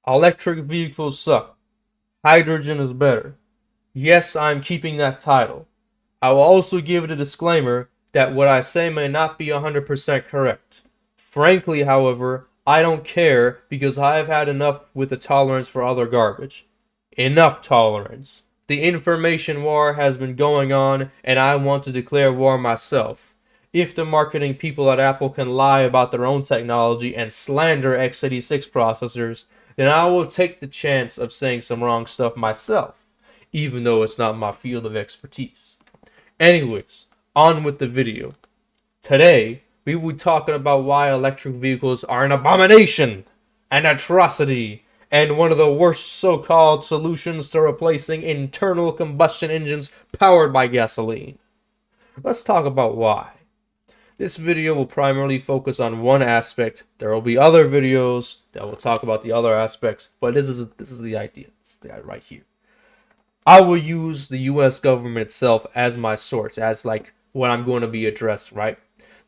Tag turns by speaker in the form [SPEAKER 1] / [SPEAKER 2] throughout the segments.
[SPEAKER 1] Electric vehicles suck. Hydrogen is better. Yes, I'm keeping that title. I will also give it a disclaimer that what I say may not be 100% correct. Frankly, however, I don't care because I have had enough with the tolerance for other garbage. Enough tolerance. The information war has been going on, and I want to declare war myself. If the marketing people at Apple can lie about their own technology and slander x86 processors, then I will take the chance of saying some wrong stuff myself, even though it's not my field of expertise. Anyways, on with the video. Today, we will be talking about why electric vehicles are an abomination, an atrocity, and one of the worst so-called solutions to replacing internal combustion engines powered by gasoline. Let's talk about why. This video will primarily focus on one aspect. There will be other videos that will talk about the other aspects, but this is the idea. This is the idea right here. I will use the US government itself as my source, as like what I'm going to be addressed, right?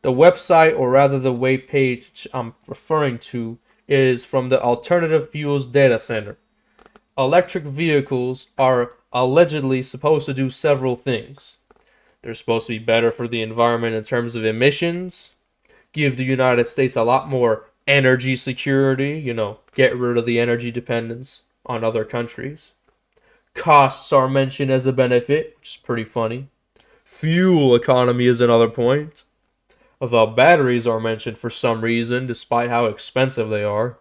[SPEAKER 1] The website, or rather the web page I'm referring to, is from the Alternative Fuels Data Center. Electric vehicles are allegedly supposed to do several things. They're supposed to be better for the environment in terms of emissions, give the United States a lot more energy security, get rid of the energy dependence on other countries. Costs are mentioned as a benefit, which is pretty funny. Fuel economy is another point. The batteries are mentioned for some reason, despite how expensive they are.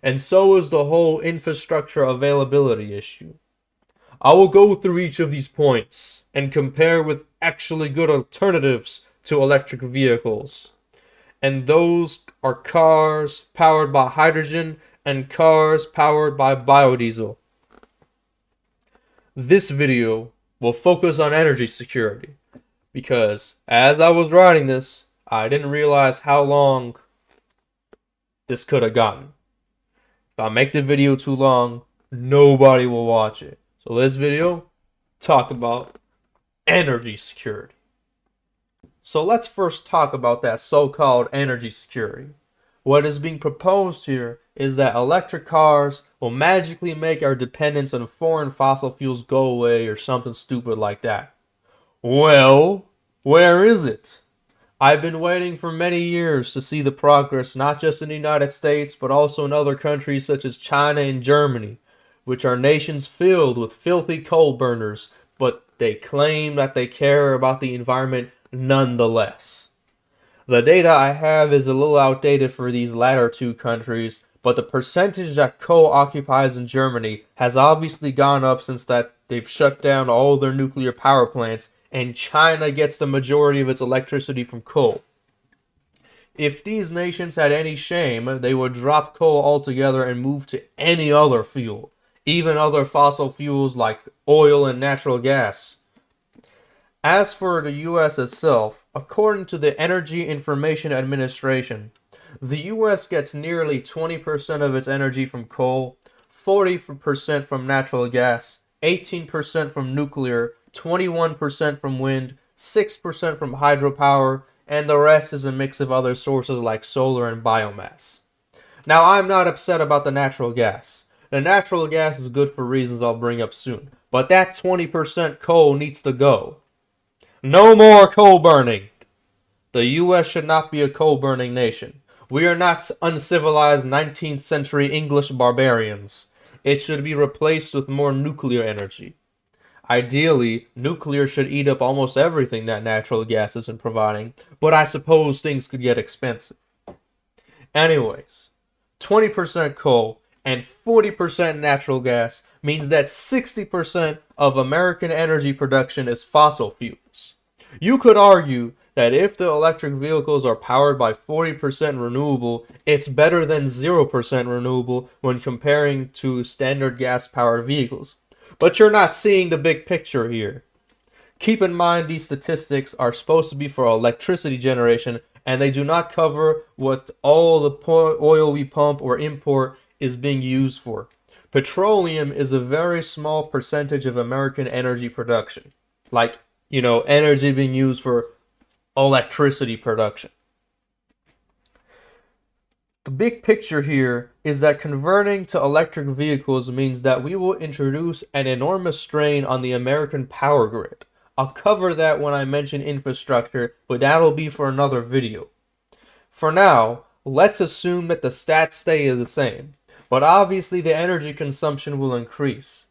[SPEAKER 1] And so is the whole infrastructure availability issue. I will go through each of these points and compare with actually good alternatives to electric vehicles. And those are cars powered by hydrogen and cars powered by biodiesel. This video will focus on energy security because as I was writing this, I didn't realize how long this could have gotten. If I make the video too long, nobody will watch it. So this video, talk about energy security. So let's first talk about that so-called energy security. What is being proposed here is that electric cars will magically make our dependence on foreign fossil fuels go away or something stupid like that. Well, where is it? I've been waiting for many years to see the progress not just in the United States but also in other countries such as China and Germany, which are nations filled with filthy coal burners, but they claim that they care about the environment nonetheless. The data I have is a little outdated for these latter two countries, but the percentage that coal occupies in Germany has obviously gone up since that they've shut down all their nuclear power plants, and China gets the majority of its electricity from coal. If these nations had any shame, they would drop coal altogether and move to any other fuel, even other fossil fuels like oil and natural gas. As for the US itself, according to the Energy Information Administration, the US gets nearly 20% of its energy from coal, 40% from natural gas, 18% from nuclear, 21% from wind, 6% from hydropower, and the rest is a mix of other sources like solar and biomass. Now, I'm not upset about the natural gas. The natural gas is good for reasons I'll bring up soon, but that 20% coal needs to go. No more coal burning! The US should not be a coal burning nation. We are not uncivilized 19th century English barbarians. It should be replaced with more nuclear energy. Ideally, nuclear should eat up almost everything that natural gas isn't providing, but I suppose things could get expensive. Anyways, 20% coal and 40% natural gas means that 60% of American energy production is fossil fuels. You could argue that if the electric vehicles are powered by 40% renewable, it's better than 0% renewable when comparing to standard gas-powered vehicles. But you're not seeing the big picture here. Keep in mind these statistics are supposed to be for electricity generation, and they do not cover what all the oil we pump or import is being used for. Petroleum is a very small percentage of American energy production. Like, energy being used for electricity production. The big picture here is that converting to electric vehicles means that we will introduce an enormous strain on the American power grid. I'll cover that when I mention infrastructure, but that'll be for another video. For now, let's assume that the stats stay the same, but obviously the energy consumption will increase.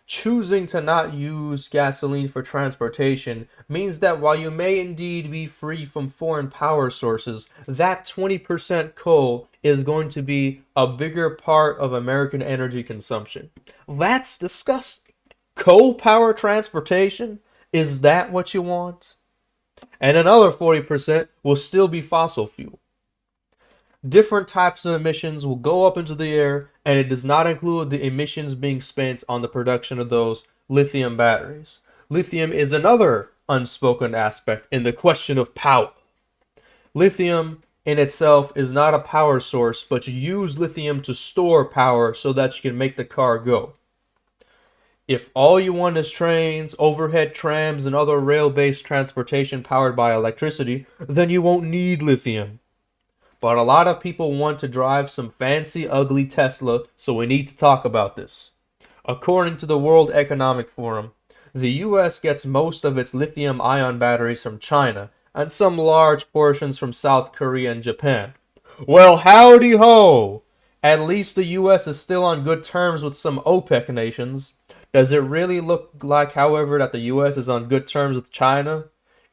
[SPEAKER 1] Choosing to not use gasoline for transportation means that while you may indeed be free from foreign power sources, that 20% coal is going to be a bigger part of American energy consumption. That's disgusting. Coal power transportation? Is that what you want? And another 40% will still be fossil fuel. Different types of emissions will go up into the air, and it does not include the emissions being spent on the production of those lithium batteries. Lithium is another unspoken aspect in the question of power. Lithium in itself is not a power source, but you use lithium to store power so that you can make the car go. If all you want is trains, overhead trams, and other rail-based transportation powered by electricity, then you won't need lithium. But a lot of people want to drive some fancy, ugly Tesla, so we need to talk about this. According to the World Economic Forum, the US gets most of its lithium-ion batteries from China, and some large portions from South Korea and Japan. Well, howdy ho! At least the US is still on good terms with some OPEC nations. Does it really look like, however, that the US is on good terms with China?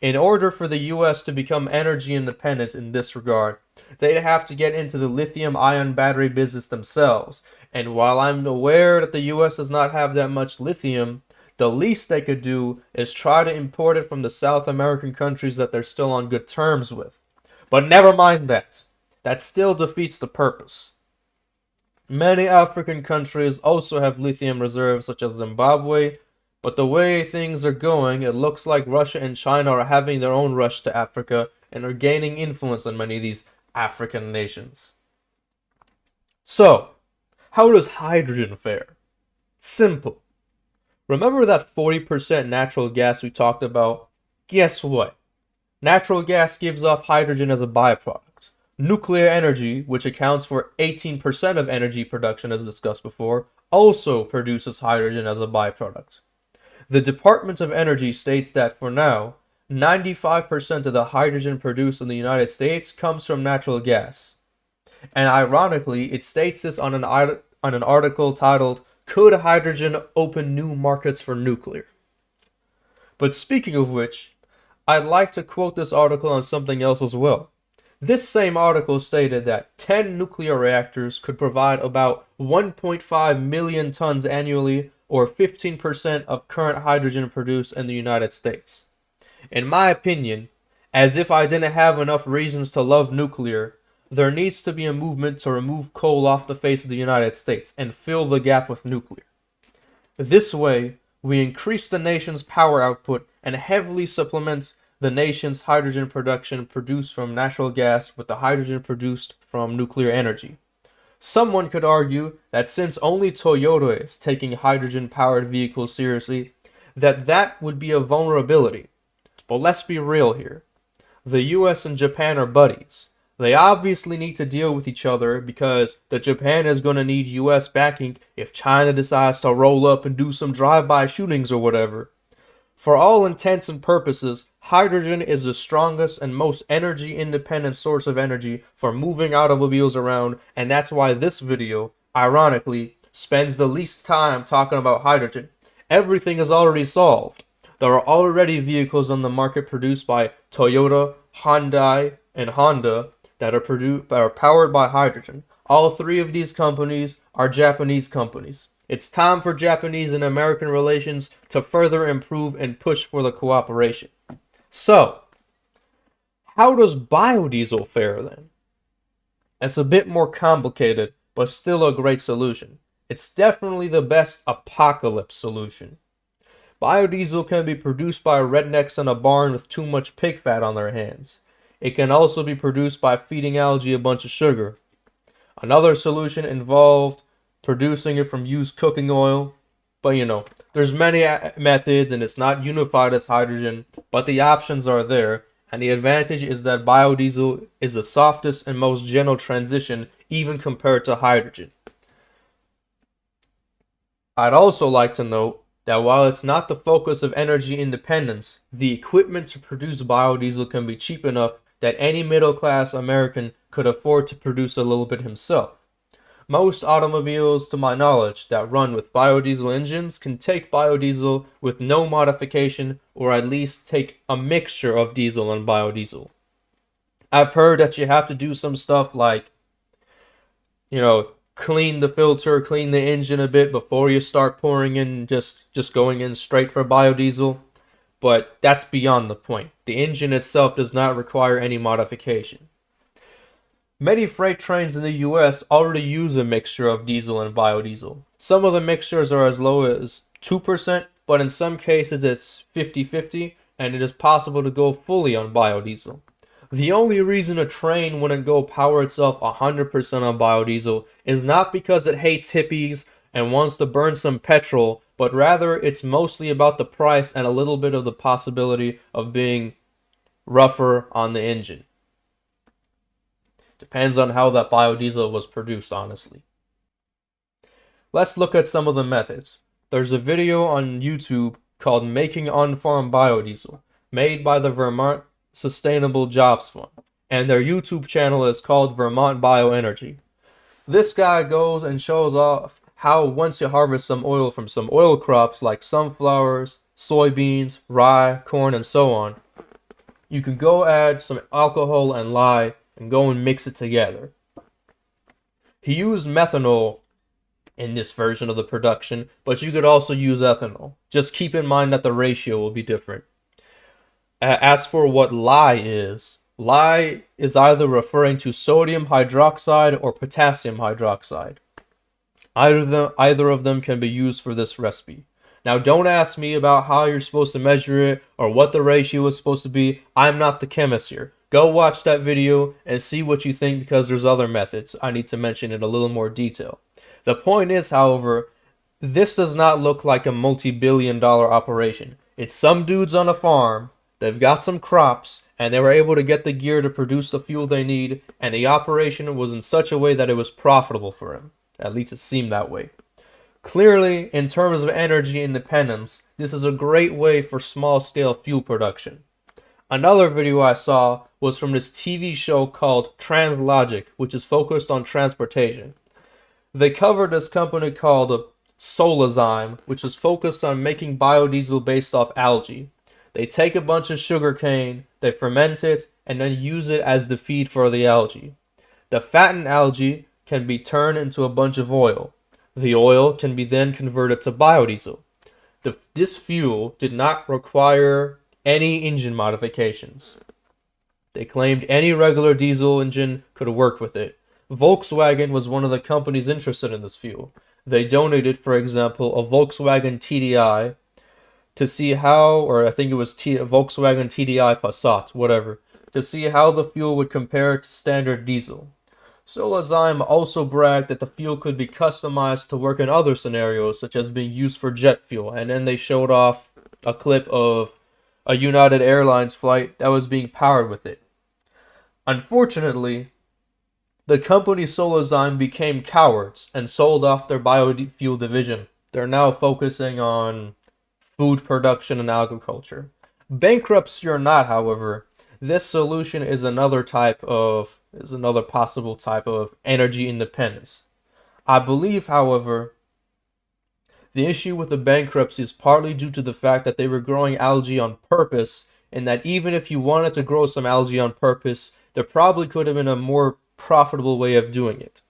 [SPEAKER 1] In order for the US to become energy independent in this regard, they'd have to get into the lithium-ion battery business themselves. And while I'm aware that the US does not have that much lithium, the least they could do is try to import it from the South American countries that they're still on good terms with. But never mind that. That still defeats the purpose. Many African countries also have lithium reserves, such as Zimbabwe, but the way things are going, it looks like Russia and China are having their own rush to Africa and are gaining influence on many of these African nations. So, how does hydrogen fare? Simple. Remember that 40% natural gas we talked about? Guess what? Natural gas gives off hydrogen as a byproduct. Nuclear energy, which accounts for 18% of energy production as discussed before, also produces hydrogen as a byproduct. The Department of Energy states that for now, 95% of the hydrogen produced in the United States comes from natural gas. And ironically, it states this on an article titled, "Could Hydrogen Open New Markets for Nuclear?" But speaking of which, I'd like to quote this article on something else as well. This same article stated that 10 nuclear reactors could provide about 1.5 million tons annually, or 15% of current hydrogen produced in the United States. In my opinion, as if I didn't have enough reasons to love nuclear, there needs to be a movement to remove coal off the face of the United States and fill the gap with nuclear. This way, we increase the nation's power output and heavily supplement the nation's hydrogen production produced from natural gas with the hydrogen produced from nuclear energy. Someone could argue that since only Toyota is taking hydrogen-powered vehicles seriously, that would be a vulnerability. But let's be real here. The US and Japan are buddies. They obviously need to deal with each other because the Japan is going to need US backing if China decides to roll up and do some drive-by shootings or whatever. For all intents and purposes, hydrogen is the strongest and most energy-independent source of energy for moving automobiles around, and that's why this video, ironically, spends the least time talking about hydrogen. Everything is already solved. There are already vehicles on the market produced by Toyota, Hyundai, and Honda that are powered by hydrogen. All three of these companies are Japanese companies. It's time for Japanese and American relations to further improve and push for the cooperation. So, how does biodiesel fare then? It's a bit more complicated, but still a great solution. It's definitely the best apocalypse solution. Biodiesel can be produced by rednecks in a barn with too much pig fat on their hands. It can also be produced by feeding algae a bunch of sugar. Another solution involved producing it from used cooking oil. But there's many methods and it's not unified as hydrogen, but the options are there. And the advantage is that biodiesel is the softest and most gentle transition even compared to hydrogen. I'd also like to note that while it's not the focus of energy independence, the equipment to produce biodiesel can be cheap enough that any middle-class American could afford to produce a little bit himself. Most automobiles, to my knowledge, that run with biodiesel engines can take biodiesel with no modification, or at least take a mixture of diesel and biodiesel. I've heard that you have to do some stuff like, clean the filter, clean the engine a bit before you start pouring in, just going in straight for biodiesel. But that's beyond the point. The engine itself does not require any modification. Many freight trains in the US already use a mixture of diesel and biodiesel. Some of the mixtures are as low as 2%, but in some cases it's 50-50, and it is possible to go fully on biodiesel. The only reason a train wouldn't go power itself 100% on biodiesel is not because it hates hippies and wants to burn some petrol, but rather it's mostly about the price and a little bit of the possibility of being rougher on the engine. Depends on how that biodiesel was produced, honestly. Let's look at some of the methods. There's a video on YouTube called Making On-Farm Biodiesel, made by the Vermont Sustainable Jobs Fund, and their YouTube channel is called Vermont Bioenergy. This guy goes and shows off how once you harvest some oil from some oil crops like sunflowers, soybeans, rye, corn, and so on, you can go add some alcohol and lye and go and mix it together. He used methanol in this version of the production, but you could also use ethanol. Just keep in mind that the ratio will be different. As for what lye is either referring to sodium hydroxide or potassium hydroxide. Either of them can be used for this recipe. Now, don't ask me about how you're supposed to measure it or what the ratio is supposed to be. I'm not the chemist here. Go watch that video and see what you think, because there's other methods I need to mention in a little more detail. The point is, however, this does not look like a multi-billion-dollar operation. It's some dudes on a farm. They've got some crops, and they were able to get the gear to produce the fuel they need, and the operation was in such a way that it was profitable for him. At least it seemed that way. Clearly, in terms of energy independence, this is a great way for small-scale fuel production. Another video I saw was from this TV show called Translogic, which is focused on transportation. They covered this company called Solazyme, which is focused on making biodiesel based off algae. They take a bunch of sugarcane, they ferment it, and then use it as the feed for the algae. The fattened algae can be turned into a bunch of oil. The oil can be then converted to biodiesel. This fuel did not require any engine modifications. They claimed any regular diesel engine could work with it. Volkswagen was one of the companies interested in this fuel. They donated, for example, a Volkswagen TDI to see how, or I think it was Volkswagen TDI Passat, whatever, to see how the fuel would compare to standard diesel. Solazyme also bragged that the fuel could be customized to work in other scenarios, such as being used for jet fuel, and then they showed off a clip of a United Airlines flight that was being powered with it. Unfortunately, the company Solazyme became cowards and sold off their biofuel division. They're now focusing on food production and agriculture. Bankruptcy or not, however, this solution is another possible type of energy independence. I believe, however, the issue with the bankruptcy is partly due to the fact that they were growing algae on purpose, and that even if you wanted to grow some algae on purpose, there probably could have been a more profitable way of doing it.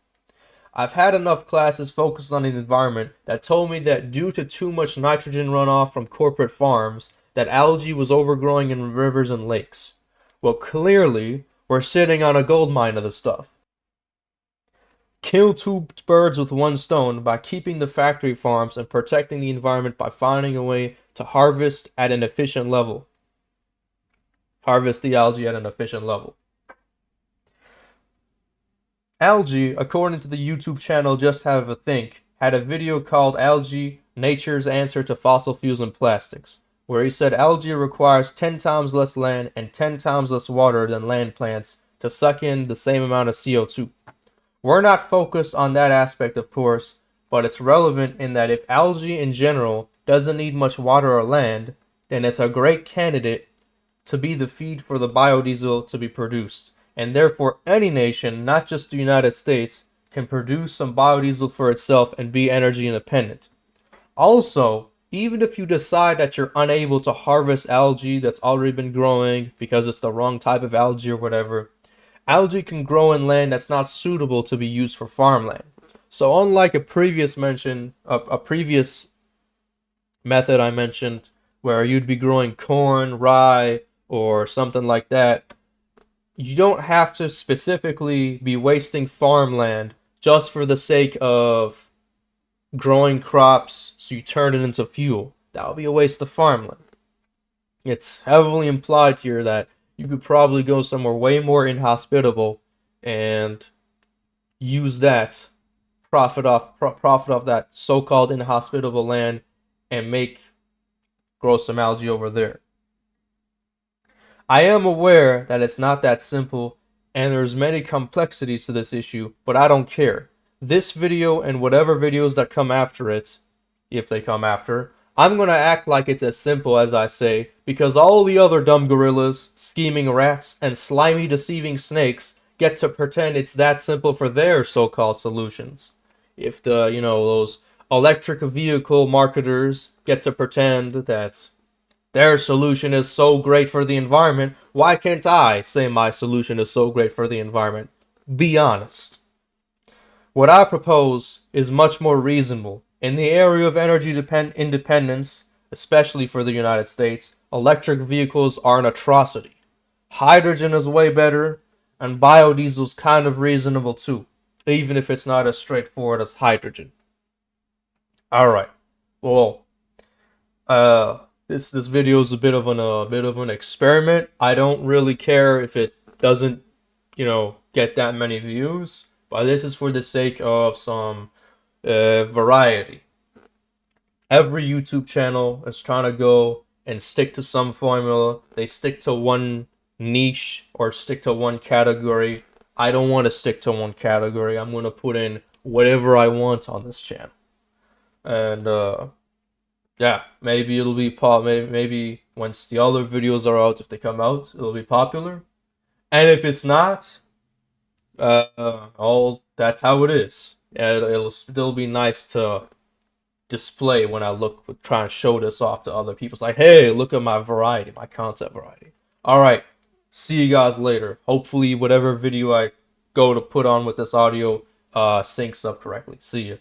[SPEAKER 1] I've had enough classes focused on the environment that told me that due to too much nitrogen runoff from corporate farms, that algae was overgrowing in rivers and lakes. Well, clearly, we're sitting on a gold mine of the stuff. Kill two birds with one stone by keeping the factory farms and protecting the environment by finding a way to harvest at an efficient level. Harvest the algae at an efficient level. Algae, according to the YouTube channel Just Have a Think, had a video called Algae, Nature's Answer to Fossil Fuels and Plastics, where he said algae requires 10 times less land and 10 times less water than land plants to suck in the same amount of CO2. We're not focused on that aspect, of course, but it's relevant in that if algae in general doesn't need much water or land, then it's a great candidate to be the feed for the biodiesel to be produced. And therefore, any nation, not just the United States, can produce some biodiesel for itself and be energy independent. Also, even if you decide that you're unable to harvest algae that's already been growing because it's the wrong type of algae or whatever, algae can grow in land that's not suitable to be used for farmland. So unlike a previous method I mentioned, where you'd be growing corn, rye, or something like that, you don't have to specifically be wasting farmland just for the sake of growing crops so you turn it into fuel. That would be a waste of farmland. It's heavily implied here that you could probably go somewhere way more inhospitable and use that profit off that so-called inhospitable land and grow some algae over there. I am aware that it's not that simple and there's many complexities to this issue, but I don't care. This video and whatever videos that come after it, if they come after, I'm gonna act like it's as simple as I say, because all the other dumb gorillas, scheming rats, and slimy deceiving snakes get to pretend it's that simple for their so-called solutions. If those electric vehicle marketers get to pretend that their solution is so great for the environment, why can't I say my solution is so great for the environment? Be honest. What I propose is much more reasonable. In the area of energy independence, especially for the United States, electric vehicles are an atrocity. Hydrogen is way better, and biodiesel is kind of reasonable too, even if it's not as straightforward as hydrogen. Alright, well, this video is a bit of an experiment. I don't really care if it doesn't, get that many views, but this is for the sake of some variety. Every YouTube channel is trying to go and stick to some formula. They stick to one niche or stick to one category. I don't want to stick to one category. I'm going to put in whatever I want on this channel. And yeah, maybe it'll be maybe once the other videos are out, if they come out, it'll be popular. And if it's not, that's how it is. And it'll still be nice to display when I try and show this off to other people. It's like, hey, look at my variety, my concept variety. All right, see you guys later. Hopefully, whatever video I go to put on with this audio syncs up correctly. See you.